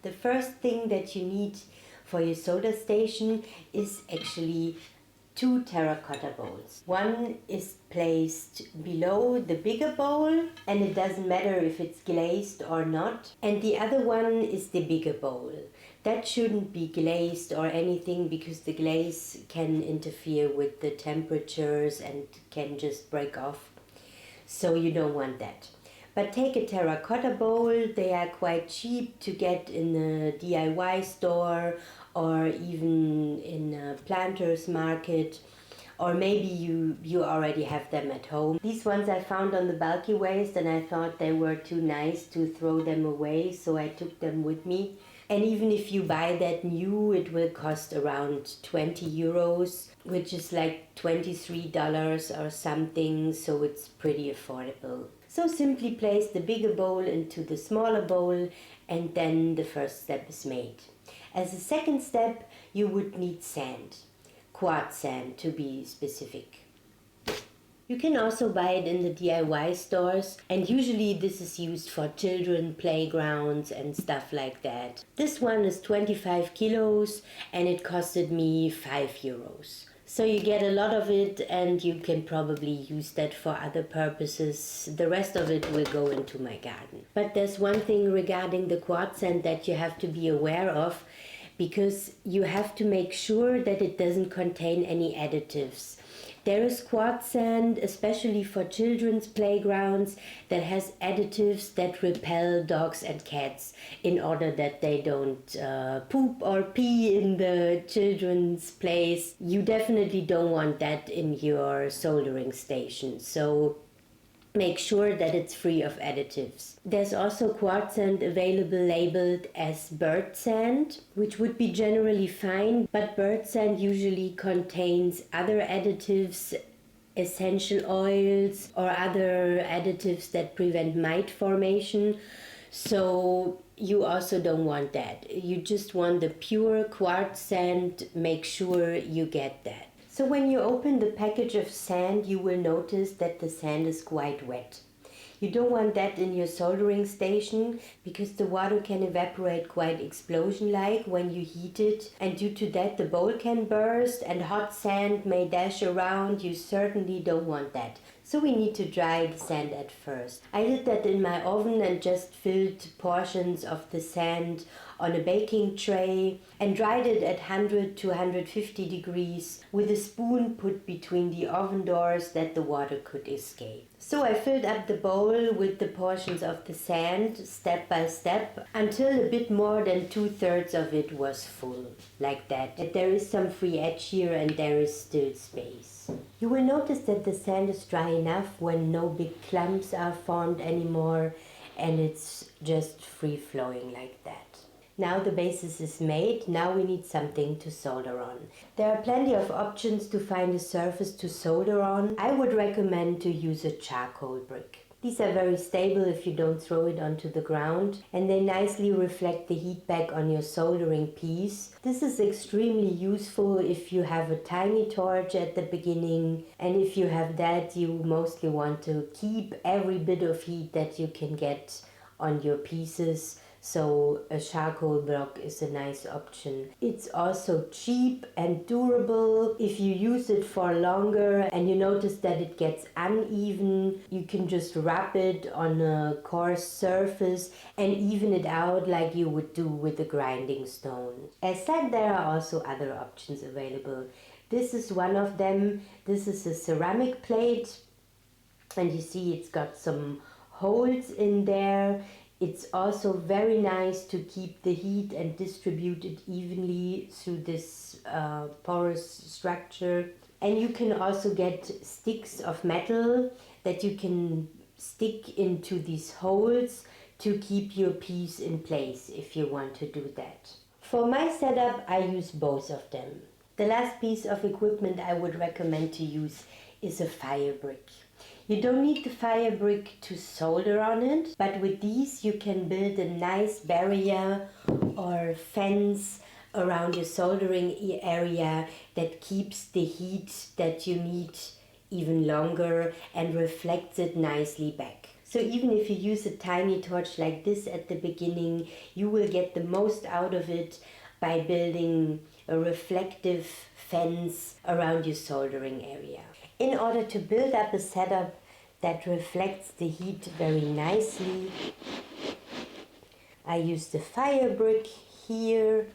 The first thing that you need for your solder station is actually 2 terracotta bowls. One is placed below the bigger bowl, and it doesn't matter if it's glazed or not. And the other one is the bigger bowl. That shouldn't be glazed or anything because the glaze can interfere with the temperatures and can just break off. So you don't want that. But take a terracotta bowl. They are quite cheap to get in a DIY store or even in a planter's market, or maybe you already have them at home. These ones I found on the bulky waste and I thought they were too nice to throw them away, so I took them with me. And even if you buy that new, it will cost around 20 euros, which is like $23 or something, so it's pretty affordable. So simply place the bigger bowl into the smaller bowl, and then the first step is made. As a second step, you would need sand, quartz sand to be specific. You can also buy it in the DIY stores, and usually this is used for children playgrounds and stuff like that. This one is 25 kilos and it costed me 5 euros. So you get a lot of it and you can probably use that for other purposes. The rest of it will go into my garden. But there's one thing regarding the quartz sand that you have to be aware of, because you have to make sure that it doesn't contain any additives. There is quartz sand, especially for children's playgrounds, that has additives that repel dogs and cats in order that they don't poop or pee in the children's place. You definitely don't want that in your soldering station. So make sure that it's free of additives. There's also quartz sand available labeled as bird sand, which would be generally fine, but bird sand usually contains other additives, essential oils, or other additives that prevent mite formation. So you also don't want that. You just want the pure quartz sand. Make sure you get that. So when you open the package of sand, you will notice that the sand is quite wet. You don't want that in your soldering station because the water can evaporate quite explosion-like when you heat it, and due to that the bowl can burst and hot sand may dash around. You certainly don't want that. So we need to dry the sand at first. I did that in my oven and just filled portions of the sand on a baking tray and dried it at 100 to 150 degrees with a spoon put between the oven doors that the water could escape. So I filled up the bowl with the portions of the sand step by step until a bit more than 2/3 of it was full, like that. There is some free edge here and there is still space. You will notice that the sand is dry enough when no big clumps are formed anymore and it's just free flowing like that. Now the basis is made, now we need something to solder on. There are plenty of options to find a surface to solder on. I would recommend to use a charcoal brick. These are very stable if you don't throw it onto the ground, and they nicely reflect the heat back on your soldering piece. This is extremely useful if you have a tiny torch at the beginning, and if you have that, you mostly want to keep every bit of heat that you can get on your pieces. So a charcoal block is a nice option. It's also cheap and durable. If you use it for longer and you notice that it gets uneven, you can just rub it on a coarse surface and even it out like you would do with a grinding stone. As said, there are also other options available. This is one of them. This is a ceramic plate, and you see it's got some holes in there. It's also very nice to keep the heat and distribute it evenly through this porous structure. And you can also get sticks of metal that you can stick into these holes to keep your piece in place if you want to do that. For my setup, I use both of them. The last piece of equipment I would recommend to use is a fire brick. You don't need the fire brick to solder on it, but with these you can build a nice barrier or fence around your soldering area that keeps the heat that you need even longer and reflects it nicely back. So even if you use a tiny torch like this at the beginning, you will get the most out of it by building a reflective fence around your soldering area. In order to build up a setup that reflects the heat very nicely, I use the fire brick here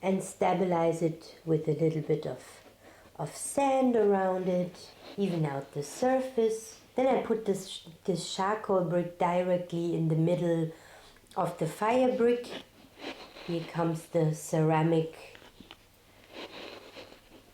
and stabilize it with a little bit of sand around it, even out the surface. Then I put this charcoal brick directly in the middle of the fire brick. Here comes the ceramic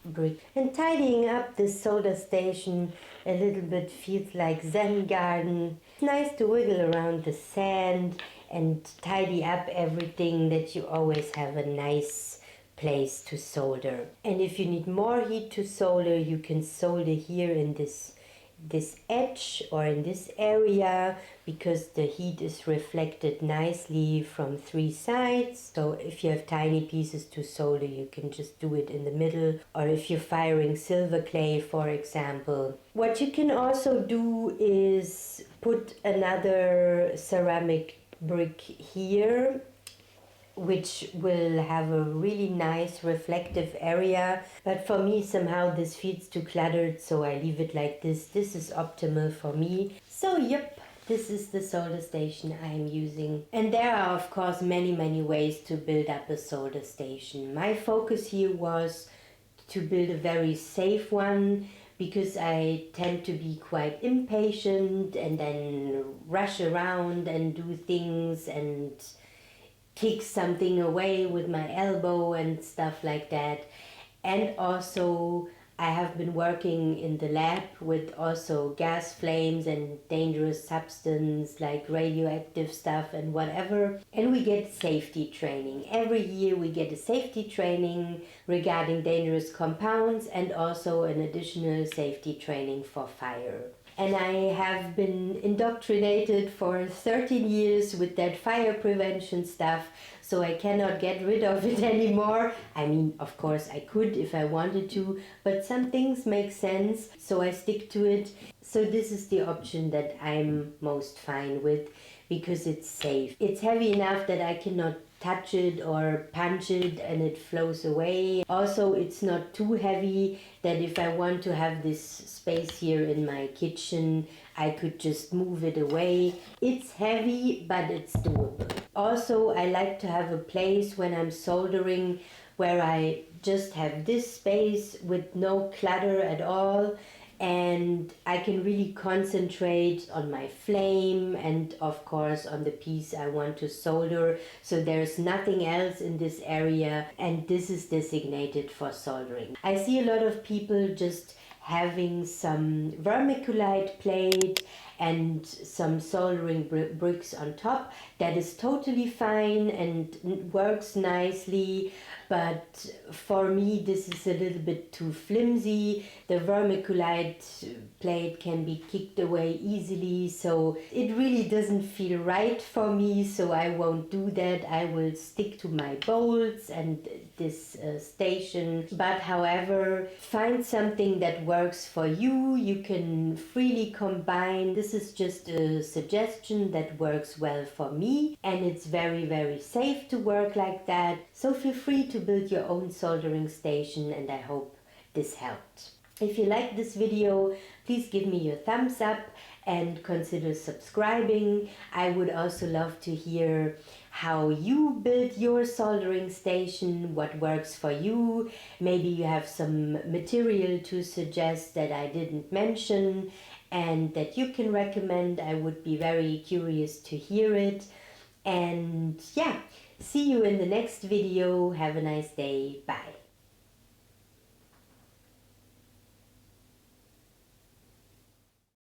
brick. And tidying up this solder station a little bit feels like Zen garden. It's nice to wiggle around the sand and tidy up everything, that you always have a nice place to solder. And if you need more heat to solder, you can solder here in this edge or in this area, because the heat is reflected nicely from 3 sides. So if you have tiny pieces to solder, you can just do it in the middle, or if you're firing silver clay, for example. What you can also do is put another ceramic brick here, which will have a really nice reflective area. But for me, somehow this feels too cluttered, so I leave it like this. This is optimal for me. So yep, this is the solder station I'm using. And there are of course many ways to build up a solder station. My focus here was to build a very safe one, because I tend to be quite impatient and then rush around and do things and kick something away with my elbow and stuff like that. And also I have been working in the lab with also gas flames and dangerous substance like radioactive stuff and whatever. And we get safety training. Every year we get a safety training regarding dangerous compounds, and also an additional safety training for fire. And I have been indoctrinated for 13 years with that fire prevention stuff, so I cannot get rid of it anymore. I mean, of course I could if I wanted to, but some things make sense, so I stick to it. So this is the option that I'm most fine with, because it's safe. It's heavy enough that I cannot touch it or punch it and it flows away. Also, it's not too heavy that if I want to have this space here in my kitchen, I could just move it away. It's heavy, but it's doable. Also, I like to have a place when I'm soldering where I just have this space with no clutter at all, and I can really concentrate on my flame and of course on the piece I want to solder. So there's nothing else in this area, and this is designated for soldering. I see a lot of people just having some vermiculite plate and some soldering bricks on top. That is totally fine and works nicely, but for me this is a little bit too flimsy. The vermiculite plate can be kicked away easily, so it really doesn't feel right for me, so I won't do that. I will stick to my bolts and this station. But however, find something that works for you. You can freely combine. This is just a suggestion that works well for me, and it's very safe to work like that. So feel free to build your own soldering station, and I hope this helped. If you like this video, please give me your thumbs up and consider subscribing. I would also love to hear how you build your soldering station, what works for you. Maybe you have some material to suggest that I didn't mention and that you can recommend. I would be very curious to hear it. And yeah, see you in the next video. Have a nice day. Bye.